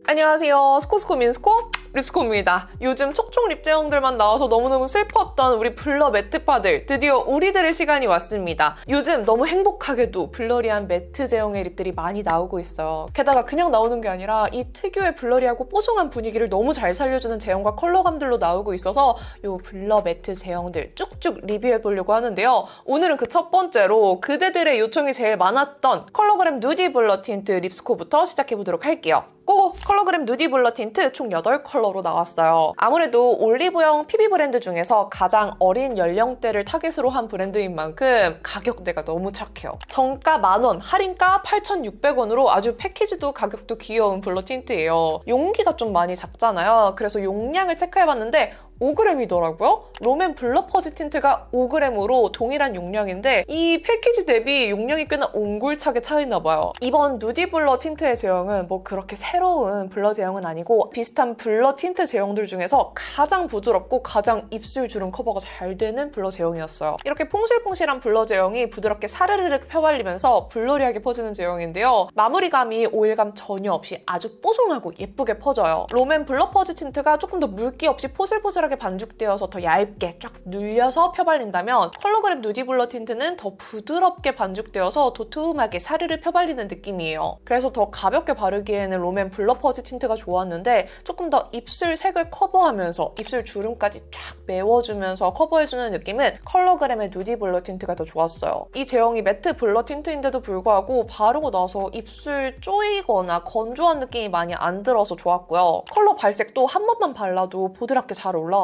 안녕하세요. 스코스코 민스코 립스코입니다. 요즘 촉촉 립 제형들만 나와서 너무너무 슬펐던 우리 블러 매트파들, 드디어 우리들의 시간이 왔습니다. 요즘 너무 행복하게도 블러리한 매트 제형의 립들이 많이 나오고 있어요. 게다가 그냥 나오는 게 아니라 이 특유의 블러리하고 뽀송한 분위기를 너무 잘 살려주는 제형과 컬러감들로 나오고 있어서 이 블러 매트 제형들 쭉쭉 리뷰해보려고 하는데요. 오늘은 그 첫 번째로 그대들의 요청이 제일 많았던 컬러그램 누디 블러 틴트 립스코부터 시작해보도록 할게요. 고고! 컬러그램 누디 블러 틴트 총 8컬러로 나왔어요. 아무래도 올리브영 PB 브랜드 중에서 가장 어린 연령대를 타겟으로 한 브랜드인 만큼 가격대가 너무 착해요. 정가 10,000원, 할인가 8,600원으로 아주 패키지도 가격도 귀여운 블러 틴트예요. 용기가 좀 많이 작잖아요. 그래서 용량을 체크해봤는데 5g이더라고요. 롬앤 블러 퍼지 틴트가 5g으로 동일한 용량인데 이 패키지 대비 용량이 꽤나 옹골차게 차이나봐요. 이번 누디 블러 틴트의 제형은 뭐 그렇게 새로운 블러 제형은 아니고 비슷한 블러 틴트 제형들 중에서 가장 부드럽고 가장 입술 주름 커버가 잘 되는 블러 제형이었어요. 이렇게 퐁실퐁실한 블러 제형이 부드럽게 사르르륵 펴발리면서 블러리하게 퍼지는 제형인데요. 마무리감이 오일감 전혀 없이 아주 뽀송하고 예쁘게 퍼져요. 롬앤 블러 퍼지 틴트가 조금 더 물기 없이 포슬포슬 하게 반죽되어서 더 얇게 쫙 눌려서 펴발린다면 컬러그램 누디 블러 틴트는 더 부드럽게 반죽되어서 도톰하게 사르르 펴발리는 느낌이에요. 그래서 더 가볍게 바르기에는 롬앤 블러 퍼지 틴트가 좋았는데 조금 더 입술 색을 커버하면서 입술 주름까지 쫙 메워주면서 커버해주는 느낌은 컬러그램의 누디 블러 틴트가 더 좋았어요. 이 제형이 매트 블러 틴트인데도 불구하고 바르고 나서 입술 쪼이거나 건조한 느낌이 많이 안 들어서 좋았고요. 컬러 발색도 한 번만 발라도 보드랍게 잘 올라와서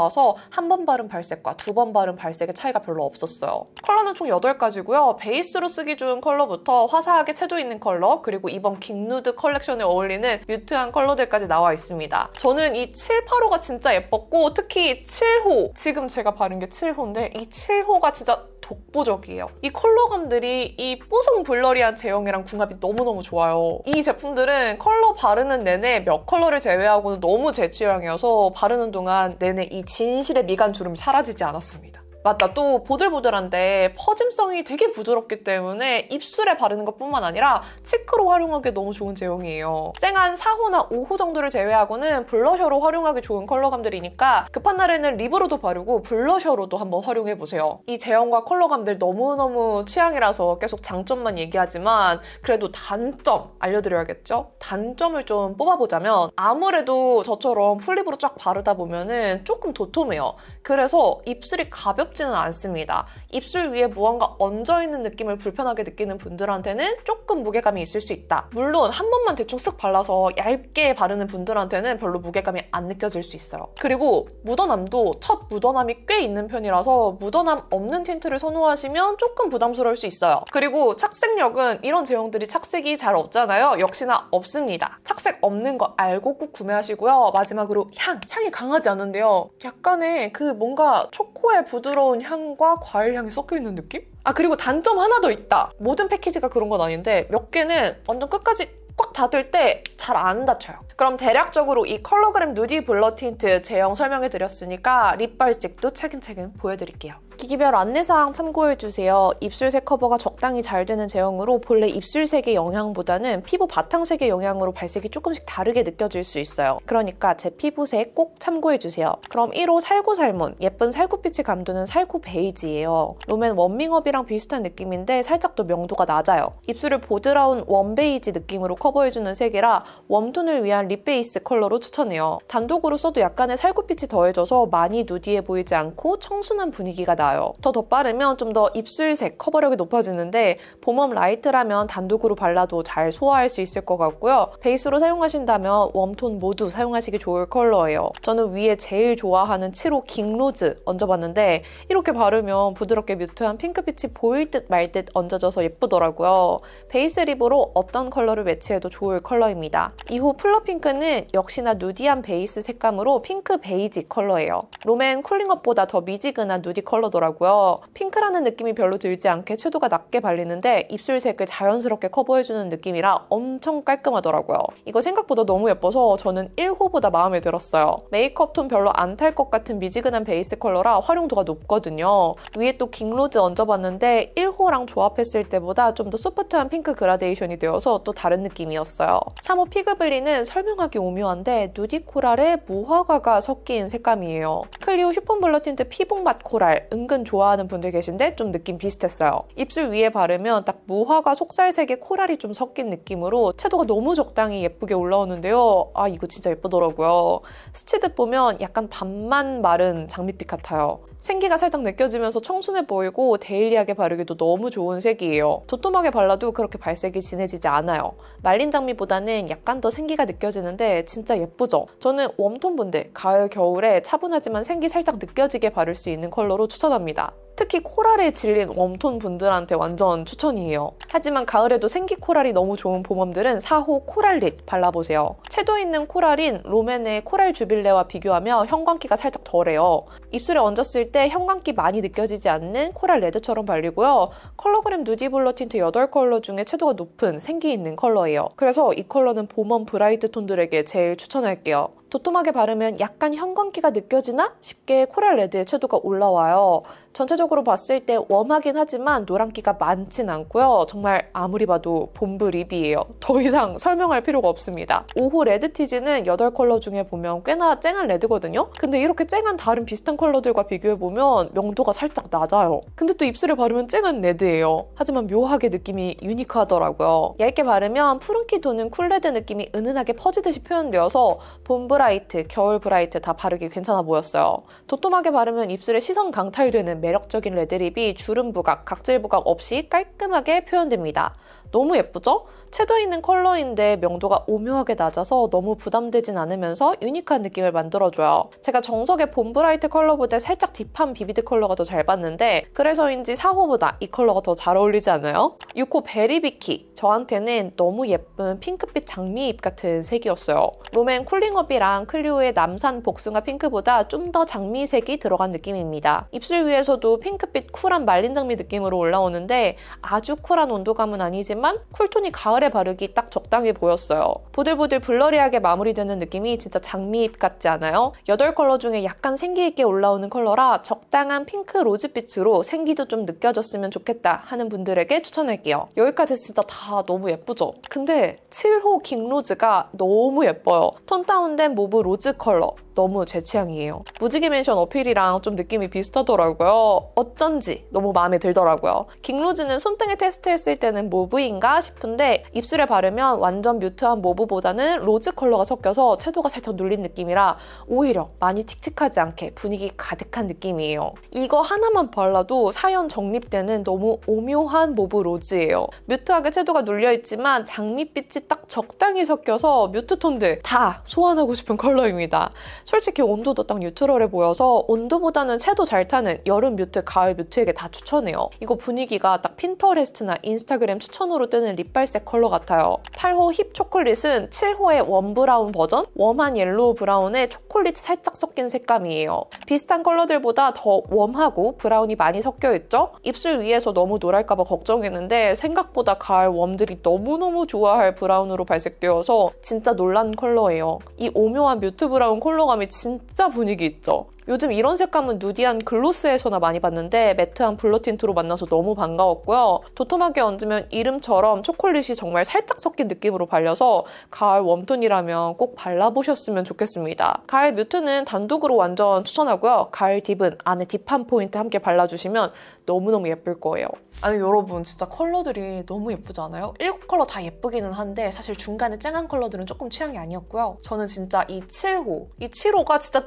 한 번 바른 발색과 두 번 바른 발색의 차이가 별로 없었어요. 컬러는 총 8가지고요. 베이스로 쓰기 좋은 컬러부터 화사하게 채도 있는 컬러, 그리고 이번 긱누드 컬렉션에 어울리는 뮤트한 컬러들까지 나와 있습니다. 저는 이 7, 8호가 진짜 예뻤고 특히 7호, 지금 제가 바른 게 7호인데 이 7호가 진짜 독보적이에요. 이 컬러감들이 이 뽀송 블러리한 제형이랑 궁합이 너무너무 좋아요. 이 제품들은 컬러 바르는 내내 몇 컬러를 제외하고는 너무 제 취향이어서 바르는 동안 내내 이 진실의 미간 주름이 사라지지 않았습니다. 맞다, 또 보들보들한데 퍼짐성이 되게 부드럽기 때문에 입술에 바르는 것뿐만 아니라 치크로 활용하기 너무 좋은 제형이에요. 쨍한 4호나 5호 정도를 제외하고는 블러셔로 활용하기 좋은 컬러감들이니까 급한 날에는 립으로도 바르고 블러셔로도 한번 활용해보세요. 이 제형과 컬러감들 너무너무 취향이라서 계속 장점만 얘기하지만 그래도 단점 알려드려야겠죠? 단점을 좀 뽑아보자면 아무래도 저처럼 풀립으로 쫙 바르다 보면은 조금 도톰해요. 그래서 입술이 가볍지는 않습니다. 입술 위에 무언가 얹어있는 느낌을 불편하게 느끼는 분들한테는 조금 무게감이 있을 수 있다. 물론 한 번만 대충 쓱 발라서 얇게 바르는 분들한테는 별로 무게감이 안 느껴질 수 있어요. 그리고 묻어남도 첫 묻어남이 꽤 있는 편이라서 묻어남 없는 틴트를 선호하시면 조금 부담스러울 수 있어요. 그리고 착색력은 이런 제형들이 착색이 잘 없잖아요. 역시나 없습니다. 착색 없는 거 알고 꼭 구매하시고요. 마지막으로 향이 강하지 않은데요. 약간의 그 뭔가 초코의 부드러운 향과 과일 향이 섞여있는 느낌? 아, 그리고 단점 하나 더 있다. 모든 패키지가 그런 건 아닌데 몇 개는 완전 끝까지 꽉 닫을 때 잘 안 닫혀요. 그럼 대략적으로 이 컬러그램 누디 블러 틴트 제형 설명해드렸으니까 립 발색도 차근차근 보여드릴게요. 기기별 안내사항 참고해주세요. 입술색 커버가 적당히 잘 되는 제형으로 본래 입술색의 영향보다는 피부 바탕색의 영향으로 발색이 조금씩 다르게 느껴질 수 있어요. 그러니까 제 피부색 꼭 참고해주세요. 그럼 1호 살구살문, 예쁜 살구빛이 감도는 살구 베이지예요. 롬앤 웜밍업이랑 비슷한 느낌인데 살짝 더 명도가 낮아요. 입술을 보드라운 웜 베이지 느낌으로 커버해주는 색이라 웜톤을 위한 립 베이스 컬러로 추천해요. 단독으로 써도 약간의 살구빛이 더해져서 많이 누디해 보이지 않고 청순한 분위기가 나요. 더 빠르면 좀 더 입술색 커버력이 높아지는데 봄웜 라이트라면 단독으로 발라도 잘 소화할 수 있을 것 같고요. 베이스로 사용하신다면 웜톤 모두 사용하시기 좋을 컬러예요. 저는 위에 제일 좋아하는 7호 긱로즈 얹어봤는데 이렇게 바르면 부드럽게 뮤트한 핑크빛이 보일 듯 말 듯 얹어져서 예쁘더라고요. 베이스 립으로 어떤 컬러를 매치해도 좋을 컬러입니다. 2호 플러핑크는 역시나 누디한 베이스 색감으로 핑크 베이지 컬러예요. 롬앤 쿨링업보다 더 미지근한 누디 컬러더라고요. 예쁘더라고요. 핑크라는 느낌이 별로 들지 않게 채도가 낮게 발리는데 입술색을 자연스럽게 커버해주는 느낌이라 엄청 깔끔하더라고요. 이거 생각보다 너무 예뻐서 저는 1호보다 마음에 들었어요. 메이크업 톤 별로 안 탈 것 같은 미지근한 베이스 컬러라 활용도가 높거든요. 위에 또 깅로즈 얹어봤는데 1호랑 조합했을 때보다 좀 더 소프트한 핑크 그라데이션이 되어서 또 다른 느낌이었어요. 3호 피그블리는 설명하기 오묘한데 누디 코랄에 무화과가 섞인 색감이에요. 클리오 슈폰 블러 틴트 피복맛 코랄 은근 좋아하는 분들 계신데 좀 느낌 비슷했어요. 입술 위에 바르면 딱 무화과 속살색의 코랄이 좀 섞인 느낌으로 채도가 너무 적당히 예쁘게 올라오는데요. 아 이거 진짜 예쁘더라고요. 스치듯 보면 약간 반만 마른 장밋빛 같아요. 생기가 살짝 느껴지면서 청순해 보이고 데일리하게 바르기도 너무 좋은 색이에요. 도톰하게 발라도 그렇게 발색이 진해지지 않아요. 말린 장미보다는 약간 더 생기가 느껴지는데 진짜 예쁘죠? 저는 웜톤 분들 가을, 겨울에 차분하지만 생기 살짝 느껴지게 바를 수 있는 컬러로 추천합니다. 특히 코랄에 질린 웜톤 분들한테 완전 추천이에요. 하지만 가을에도 생기 코랄이 너무 좋은 봄웜들은 4호 코랄릿 발라보세요. 채도 있는 코랄인 롬앤의 코랄 주빌레와 비교하면 형광기가 살짝 덜해요. 입술에 얹었을 때 형광기 많이 느껴지지 않는 코랄 레드처럼 발리고요. 컬러그램 누디 블러 틴트 8컬러 중에 채도가 높은 생기 있는 컬러예요. 그래서 이 컬러는 봄웜 브라이트 톤들에게 제일 추천할게요. 도톰하게 바르면 약간 형광기가 느껴지나 싶게 코랄 레드의 채도가 올라와요. 전체적으로 봤을 때 웜하긴 하지만 노란기가 많진 않고요. 정말 아무리 봐도 봄브 립이에요. 더 이상 설명할 필요가 없습니다. 5호 레드티즈는 8컬러 중에 보면 꽤나 쨍한 레드거든요. 근데 이렇게 쨍한 다른 비슷한 컬러들과 비교해보면 명도가 살짝 낮아요. 근데 또 입술에 바르면 쨍한 레드예요. 하지만 묘하게 느낌이 유니크하더라고요. 얇게 바르면 푸른기 도는 쿨레드 느낌이 은은하게 퍼지듯이 표현되어서 봄 브라이트, 겨울 브라이트 다 바르기 괜찮아 보였어요. 도톰하게 바르면 입술에 시선 강탈되는 매력적인 레드립이 주름 부각, 각질 부각 없이 깔끔하게 표현됩니다. 너무 예쁘죠? 채도 있는 컬러인데 명도가 오묘하게 낮아서 너무 부담되진 않으면서 유니크한 느낌을 만들어줘요. 제가 정석의 봄 브라이트 컬러보다 살짝 딥한 비비드 컬러가 더 잘 봤는데 그래서인지 4호보다 이 컬러가 더 잘 어울리지 않아요? 6호 베리비키 저한테는 너무 예쁜 핑크빛 장미잎 같은 색이었어요. 롬앤 쿨링업이랑 클리오의 남산 복숭아 핑크보다 좀 더 장미색이 들어간 느낌입니다. 입술 위에서도 핑크빛 쿨한 말린 장미 느낌으로 올라오는데 아주 쿨한 온도감은 아니지만 쿨톤이 가을에 바르기 딱 적당해 보였어요. 보들보들 블러리하게 마무리되는 느낌이 진짜 장미잎 같지 않아요? 8컬러 중에 약간 생기 있게 올라오는 컬러라 적당한 핑크 로즈빛으로 생기도 좀 느껴졌으면 좋겠다 하는 분들에게 추천할게요. 여기까지 진짜 다 너무 예쁘죠? 근데 7호 깅로즈가 너무 예뻐요. 톤 다운된 모브 로즈 컬러. 너무 제 취향이에요. 무지개 맨션 어필이랑 좀 느낌이 비슷하더라고요. 어쩐지 너무 마음에 들더라고요. 깅로즈는 손등에 테스트했을 때는 모브인가 싶은데 입술에 바르면 완전 뮤트한 모브보다는 로즈 컬러가 섞여서 채도가 살짝 눌린 느낌이라 오히려 많이 칙칙하지 않게 분위기 가득한 느낌이에요. 이거 하나만 발라도 사연 정립되는 너무 오묘한 모브 로즈예요. 뮤트하게 채도가 눌려있지만 장밋빛이 딱 적당히 섞여서 뮤트 톤들 다 소환하고 싶은 컬러입니다. 솔직히 온도도 딱 뉴트럴해 보여서 온도보다는 채도 잘 타는 여름 뮤트, 가을 뮤트에게 다 추천해요. 이거 분위기가 딱 핀터레스트나 인스타그램 추천으로 뜨는 립발색 컬러 같아요. 8호 힙 초콜릿은 7호의 웜 브라운 버전? 웜한 옐로우 브라운에 초콜릿 살짝 섞인 색감이에요. 비슷한 컬러들보다 더 웜하고 브라운이 많이 섞여있죠? 입술 위에서 너무 노랄까봐 걱정했는데 생각보다 가을 웜들이 너무너무 좋아할 브라운으로 발색되어서 진짜 놀란 컬러예요. 이 오묘한 뮤트 브라운 컬러감이 진짜 분위기 있죠? 요즘 이런 색감은 누디한 글로스에서나 많이 봤는데 매트한 블러 틴트로 만나서 너무 반가웠고요. 도톰하게 얹으면 이름처럼 초콜릿이 정말 살짝 섞인 느낌으로 발려서 가을 웜톤이라면 꼭 발라보셨으면 좋겠습니다. 가을 뮤트는 단독으로 완전 추천하고요. 가을 딥은 안에 딥한 포인트 함께 발라주시면 너무너무 예쁠 거예요. 아니 여러분 진짜 컬러들이 너무 예쁘지 않아요? 7컬러 다 예쁘기는 한데 사실 중간에 쨍한 컬러들은 조금 취향이 아니었고요. 저는 진짜 이 7호가 진짜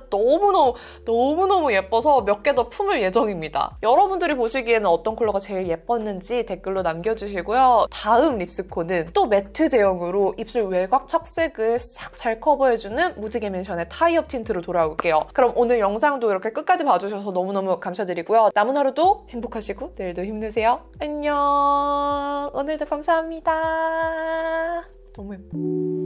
너무너무 예뻐서 몇 개 더 품을 예정입니다. 여러분들이 보시기에는 어떤 컬러가 제일 예뻤는지 댓글로 남겨주시고요. 다음 립스콘은 또 매트 제형으로 입술 외곽 착색을 싹 잘 커버해주는 무지개 맨션의 타이업 틴트로 돌아올게요. 그럼 오늘 영상도 이렇게 끝까지 봐주셔서 너무너무 감사드리고요. 남은 하루도 행복하시고 내일도 힘내세요. 안녕. 오늘도 감사합니다. 너무 예뻐.